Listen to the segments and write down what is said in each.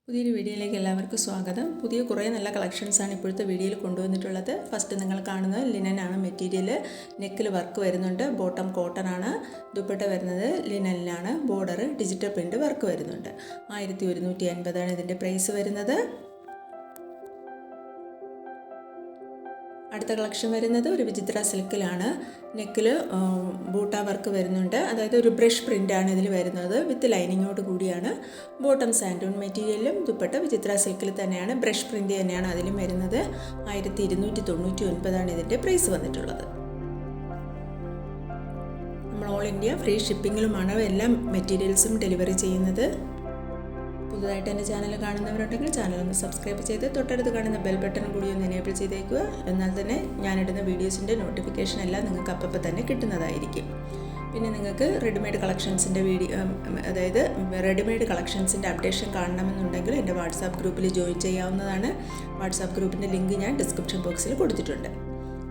പുതിയൊരു വീഡിയോയിലേക്ക് എല്ലാവർക്കും സ്വാഗതം. കുറേ നല്ല കളക്ഷൻസാണ് ഇപ്പോഴത്തെ വീഡിയോയിൽ കൊണ്ടുവന്നിട്ടുള്ളത്. ഫസ്റ്റ് നിങ്ങൾ കാണുന്നത് ലിനനാണ് മെറ്റീരിയൽ. നെക്കിൽ വർക്ക് വരുന്നുണ്ട്. ബോട്ടം കോട്ടൺ ആണ്. ദുപ്പട്ട വരുന്നത് ലിനനിലാണ്. ബോർഡർ ഡിജിറ്റൽ പ്രിൻ്റ് വർക്ക് വരുന്നുണ്ട്. 1150 ഇതിൻ്റെ പ്രൈസ് വരുന്നത്. അടുത്ത കളക്ഷൻ വരുന്നത് ഒരു വിചിത്ര സിൽക്കിലാണ്. നെക്കിൽ ബൂട്ട വർക്ക് വരുന്നുണ്ട്. അതായത് ഒരു ബ്രഷ് പ്രിൻ്റാണ് ഇതിൽ വരുന്നത്. വിത്ത് ലൈനിങ്ങോട് കൂടിയാണ്. ബോട്ടം സാൻഡൂൺ മെറ്റീരിയലും ദുപ്പട്ട വിചിത്ര സിൽക്കിൽ തന്നെയാണ്. ബ്രഷ് പ്രിൻ്റ് തന്നെയാണ് അതിലും വരുന്നത്. 1299 ഇതിൻ്റെ പ്രൈസ് വന്നിട്ടുള്ളത്. നമ്മൾ ഓൾ ഇന്ത്യ ഫ്രീ ഷിപ്പിങ്ങിലുമാണ് എല്ലാ മെറ്റീരിയൽസും ഡെലിവറി ചെയ്യുന്നത്. പുതുതായിട്ട് എൻ്റെ ചാനൽ കാണുന്നവരുണ്ടെങ്കിൽ ചാനലൊന്ന് സബ്സ്ക്രൈബ് ചെയ്ത് തൊട്ടടുത്ത് കാണുന്ന ബെൽ ബട്ടൺ കൂടി ഒന്ന് എനേബിൾ ചെയ്തേക്കുക. എന്നാൽ തന്നെ ഞാനിടുന്ന വീഡിയോസിൻ്റെ നോട്ടിഫിക്കേഷൻ എല്ലാം നിങ്ങൾക്ക് അപ്പം തന്നെ കിട്ടുന്നതായിരിക്കും. പിന്നെ നിങ്ങൾക്ക് റെഡിമെയ്ഡ് കളക്ഷൻസിൻ്റെ അതായത് റെഡിമെയ്ഡ് കളക്ഷൻസിൻ്റെ അപ്ഡേഷൻ കാണണമെന്നുണ്ടെങ്കിൽ എൻ്റെ വാട്സാപ്പ് ഗ്രൂപ്പിൽ ജോയിൻ ചെയ്യാവുന്നതാണ്. വാട്സാപ്പ് ഗ്രൂപ്പിൻ്റെ ലിങ്ക് ഞാൻ ഡിസ്ക്രിപ്ഷൻ ബോക്സിൽ കൊടുത്തിട്ടുണ്ട്.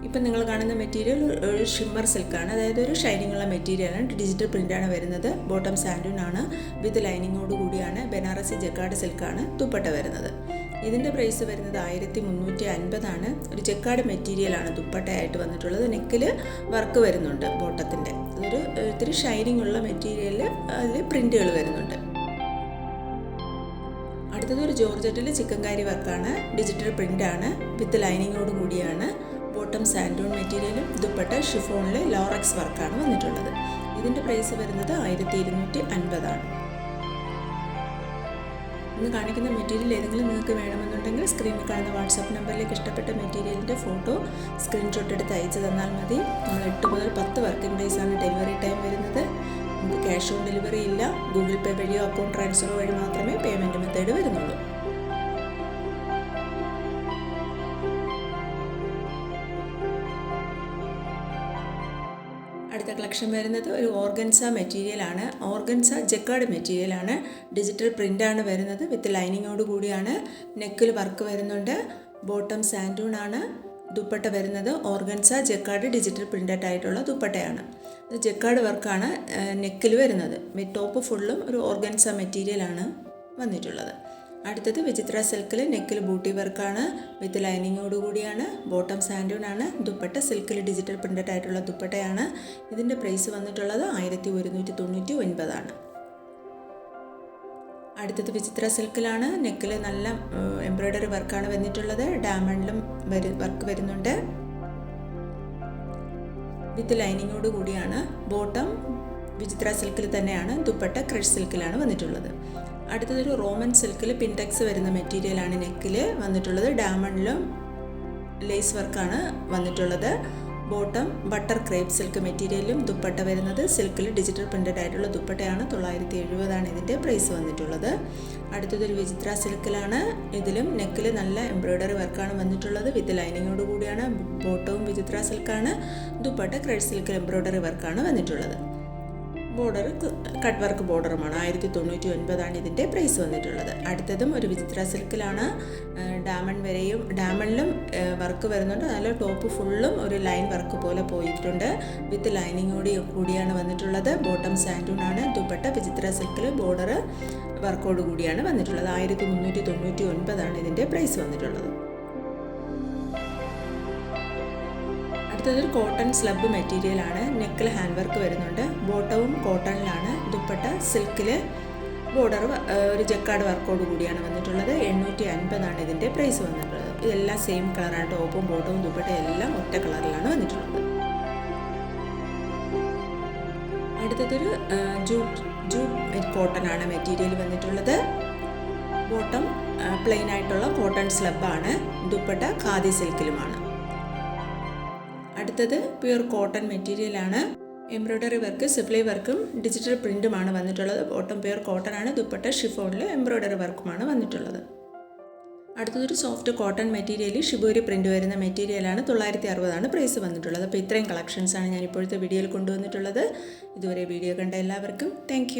ഇപ്പം നിങ്ങൾ കാണുന്ന മെറ്റീരിയൽ ഒരു ഷിമ്മർ സിൽക്കാണ്. അതായത് ഒരു ഷൈനിങ് ഉള്ള മെറ്റീരിയലാണ്. ഡിജിറ്റൽ പ്രിൻ്റാണ് വരുന്നത്. ബോട്ടം സാൻഡൂൺ ആണ്. വിത്ത് ലൈനിങ്ങോട് കൂടിയാണ്. ബനാറസി ജക്കാർഡ് സിൽക്കാണ് ദുപ്പട്ട വരുന്നത്. ഇതിൻ്റെ പ്രൈസ് വരുന്നത് 1350 ഒരു ജക്കാർഡ് മെറ്റീരിയലാണ് ദുപ്പട്ടയായിട്ട് വന്നിട്ടുള്ളത്. നെക്കിൽ വർക്ക് വരുന്നുണ്ട്. ബോട്ടത്തിൻ്റെ അതൊരു ഇത്തിരി ഷൈനിങ് ഉള്ള മെറ്റീരിയലിൽ അതിൽ പ്രിൻ്റുകൾ വരുന്നുണ്ട്. അടുത്തത് ഒരു ജോർജറ്റിൽ ചിക്കൻകാരി വർക്കാണ്. ഡിജിറ്റൽ പ്രിൻ്റാണ്. വിത്ത് ലൈനിങ്ങോട് കൂടിയാണ്. ബോട്ടം സാൻഡൂൺ മെറ്റീരിയലും ദുപ്പട്ട ഷിഫോണിൽ ലോറക്സ് വർക്കാണ് വന്നിട്ടുള്ളത്. ഇതിൻ്റെ പ്രൈസ് വരുന്നത് 1250. ഇന്ന് കാണിക്കുന്ന മെറ്റീരിയൽ ഏതെങ്കിലും നിങ്ങൾക്ക് വേണമെന്നുണ്ടെങ്കിൽ സ്ക്രീനിൽ കാണുന്ന വാട്സാപ്പ് നമ്പറിലേക്ക് ഇഷ്ടപ്പെട്ട മെറ്റീരിയലിൻ്റെ ഫോട്ടോ സ്ക്രീൻഷോട്ട് എടുത്ത് അയച്ചു തന്നാൽ മതി. നമ്മൾ 8 മുതൽ 10 വർക്കിംഗ് ഡേയ്സാണ് ഡെലിവറി ടൈം വരുന്നത്. നമുക്ക് ക്യാഷ് ഓൺ ഡെലിവറി ഇല്ല. ഗൂഗിൾ പേ വഴിയോ അക്കൗണ്ട് ട്രാൻസ്ഫർ വഴി മാത്രമേ പേയ്മെൻറ്റ് മെത്തേഡ് വരുന്നുള്ളൂ. അടുത്ത കളക്ഷൻ വരുന്നത് ഒരു ഓർഗൻസ മെറ്റീരിയലാണ്. ഓർഗൻസ ജക്കാർഡ് മെറ്റീരിയലാണ്. ഡിജിറ്റൽ പ്രിൻ്റാണ് വരുന്നത്. വിത്ത് ലൈനിങ്ങോട് കൂടിയാണ്. നെക്കിൽ വർക്ക് വരുന്നുണ്ട്. ബോട്ടം സാൻഡൂൺ ആണ്. ദുപ്പട്ട വരുന്നത് ഓർഗൻസ ജക്കാർഡ് ഡിജിറ്റൽ പ്രിൻ്റഡ് ആയിട്ടുള്ള ദുപ്പട്ടയാണ്. ഇത് ജക്കാർഡ് വർക്കാണ് നെക്കിൽ വരുന്നത്. ടോപ്പ് ഫുള്ളും ഒരു ഓർഗൻസ മെറ്റീരിയലാണ് വന്നിട്ടുള്ളത്. അടുത്തത് വിചിത്ര സിൽക്കിൽ നെക്കിൽ ബൂട്ടി വർക്കാണ്. വിത്ത് ലൈനിങ്ങോട് കൂടിയാണ്. ബോട്ടം സാൻഡൂൺ ആണ്. ദുപ്പട്ട സിൽക്കിൽ ഡിജിറ്റൽ പ്രിൻ്റഡ് ആയിട്ടുള്ള ദുപ്പട്ടയാണ്. ഇതിൻ്റെ പ്രൈസ് വന്നിട്ടുള്ളത് 1199. അടുത്തത് വിചിത്ര സിൽക്കിലാണ്. നെക്കിൽ നല്ല എംബ്രോയ്ഡറി വർക്കാണ് വന്നിട്ടുള്ളത്. ഡയമണ്ടിലും വർക്ക് വരുന്നുണ്ട്. വിത്ത് ലൈനിങ്ങോട് കൂടിയാണ്. ബോട്ടം വിചിത്ര സിൽക്കിൽ തന്നെയാണ്. ദുപ്പട്ട ക്രഷ് സിൽക്കിലാണ് വന്നിട്ടുള്ളത്. അടുത്തതൊരു റോമൻ സിൽക്കിൽ പിൻടെക്സ് വരുന്ന മെറ്റീരിയലാണ് നെക്കിൽ വന്നിട്ടുള്ളത്. ഡയമണ്ടിലും ലേസ് വർക്കാണ് വന്നിട്ടുള്ളത്. ബോട്ടം ബട്ടർ ക്രേപ്പ് സിൽക്ക് മെറ്റീരിയലും ദുപ്പട്ട വരുന്നത് സിൽക്കിൽ ഡിജിറ്റൽ പ്രിൻ്റഡ് ആയിട്ടുള്ള ദുപ്പട്ടയാണ്. 970 ഇതിൻ്റെ പ്രൈസ് വന്നിട്ടുള്ളത്. അടുത്തതൊരു വിചിത്ര സിൽക്കിലാണ്. ഇതിലും നെക്കിൽ നല്ല എംബ്രോയ്ഡറി വർക്കാണ് വന്നിട്ടുള്ളത്. വിത്ത് ലൈനിങ്ങോട് കൂടിയാണ്. ബോട്ടവും വിചിത്ര സിൽക്കാണ്. ദുപ്പട്ട ക്രഷ് സിൽക്കിൽ എംബ്രോയ്ഡറി വർക്കാണ് വന്നിട്ടുള്ളത്. Border cut work ബോർഡറുമാണ്. 1099 ഇതിൻ്റെ പ്രൈസ് വന്നിട്ടുള്ളത്. അടുത്തതും ഒരു വിചിത്ര സിൽക്കിലാണ്. ഡയമണ്ടിലും വർക്ക് വരുന്നുണ്ട്. നല്ല ടോപ്പ് ഫുള്ളും ഒരു ലൈൻ വർക്ക് പോലെ പോയിട്ടുണ്ട്. വിത്ത് ലൈനിങ്ങോട് കൂടിയാണ് വന്നിട്ടുള്ളത്. ബോട്ടം സാൻഡൂൺ ആണ്. ദുപ്പട്ട വിചിത്ര സിൽക്കിൽ ബോർഡർ വർക്കോട് കൂടിയാണ് വന്നിട്ടുള്ളത്. 1399 ഇതിൻ്റെ പ്രൈസ് വന്നിട്ടുള്ളത്. അടുത്തതൊരു കോട്ടൺ സ്ലബ് മെറ്റീരിയലാണ്. നെക്കിൽ ഹാൻഡ് വർക്ക് വരുന്നുണ്ട്. ബോട്ടവും കോട്ടണിലാണ്. ദുപ്പട്ട സിൽക്കിൽ ബോർഡർ ഒരു ജക്കാർഡ് വർക്കോട് കൂടിയാണ് വന്നിട്ടുള്ളത്. 850 ഇതിൻ്റെ പ്രൈസ് വന്നിട്ടുള്ളത്. ഇതെല്ലാം സെയിം കളറാണ്. ടോപ്പും ബോട്ടവും ദുപ്പട്ട എല്ലാം ഒറ്റ കളറിലാണ് വന്നിട്ടുള്ളത്. അടുത്തതൊരു ജൂട്ട് കോട്ടൺ ആണ് മെറ്റീരിയൽ വന്നിട്ടുള്ളത്. ബോട്ടം പ്ലെയിൻ ആയിട്ടുള്ള കോട്ടൺ സ്ലബാണ്. ദുപ്പട്ട ഖാദി സിൽക്കിലുമാണ്. അടുത്തത് പ്യുർ കോട്ടൺ മെറ്റീരിയലാണ്. എംബ്രോയ്ഡറി വർക്ക് സിഫ്ലി വർക്കും ഡിജിറ്റൽ പ്രിൻറ്റുമാണ് വന്നിട്ടുള്ളത്. ബോട്ടം പ്യുർ കോട്ടൺ ആണ്. ദുപ്പട്ട ഷിഫോണിൽ എംബ്രോയ്ഡറി വർക്കുമാണ് വന്നിട്ടുള്ളത്. അടുത്തതൊരു soft cotton material shibori print വരുന്ന മെറ്റീരിയലാണ്. 960 പ്രൈസ് വന്നിട്ടുള്ളത്. അപ്പോൾ ഇത്രയും കളക്ഷൻസാണ് ഞാൻ ഇപ്പോഴത്തെ വീഡിയോയിൽ കൊണ്ടുവന്നിട്ടുള്ളത്. ഇതുവരെ വീഡിയോ കണ്ട എല്ലാവർക്കും താങ്ക്